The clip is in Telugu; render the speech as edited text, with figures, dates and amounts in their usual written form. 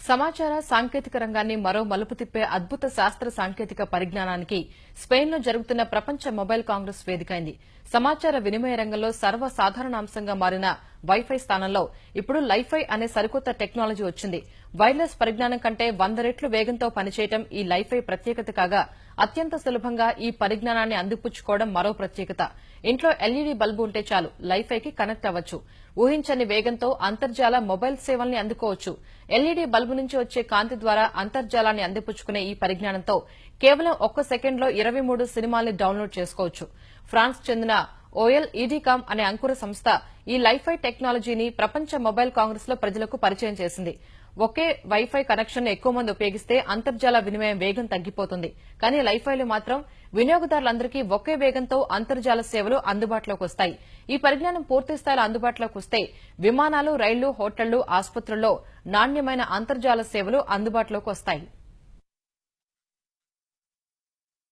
సమాచార సాంకేతిక రంగాన్ని మరో మలుపు తిప్పే అద్భుత శాస్త్ర సాంకేతిక పరిజ్ఞానానికి స్పెయిన్లో జరుగుతున్న ప్రపంచ మొబైల్ కాంగ్రెస్ వేదికైంది. సమాచార వినిమయ రంగంలో సర్వసాధారణాంశంగా మారిన వైఫై స్థానంలో ఇప్పుడు లైఫై అనే సరికొత్త టెక్నాలజీ వచ్చింది. వైర్లెస్ పరిజ్ఞానం కంటే 100 రెట్లు వేగంతో పనిచేయడం ఈ లైఫై ప్రత్యేకత కాగా, అత్యంత సులభంగా ఈ పరిజ్ఞానాన్ని అందిపుచ్చుకోవడం మరో ప్రత్యేకత. ఇంట్లో ఎల్ఈడీ బల్బు ఉంటే చాలు లైఫైకి కనెక్ట్ అవ్వచ్చు. ఊహించని వేగంతో అంతర్జాల మొబైల్ సేవల్ని అందుకోవచ్చు. ఎల్ఈడీ బల్బు నుంచి వచ్చే కాంతి ద్వారా అంతర్జాలాన్ని అందిపుచ్చుకునే ఈ పరిజ్ఞానంతో కేవలం 1 సెకండ్లో 23 సినిమాల్ని డౌన్లోడ్ చేసుకోవచ్చు. ఫ్రాన్స్ చెందిన OLEDCom అనే అంకుర సంస్థ ఈ లైఫై టెక్నాలజీని ప్రపంచ మొబైల్ కాంగ్రెస్ లో ప్రజలకు పరిచయం చేసింది. ఒకే వైఫై కనెక్షన్ ఎక్కువ మంది ఉపయోగిస్తే అంతర్జాల వినిమయం వేగం తగ్గిపోతుంది. కానీ లైఫైలో మాత్రం వినియోగదారులందరికీ ఒకే వేగంతో అంతర్జాల సేవలు అందుబాటులోకి వస్తాయి. ఈ పరిజ్ఞానం పూర్తిస్థాయిలో అందుబాటులోకి వస్తే విమానాలు, రైళ్లు, హోటళ్లు, ఆసుపత్రుల్లో నాణ్యమైన అంతర్జాల సేవలు అందుబాటులోకి వస్తాయి.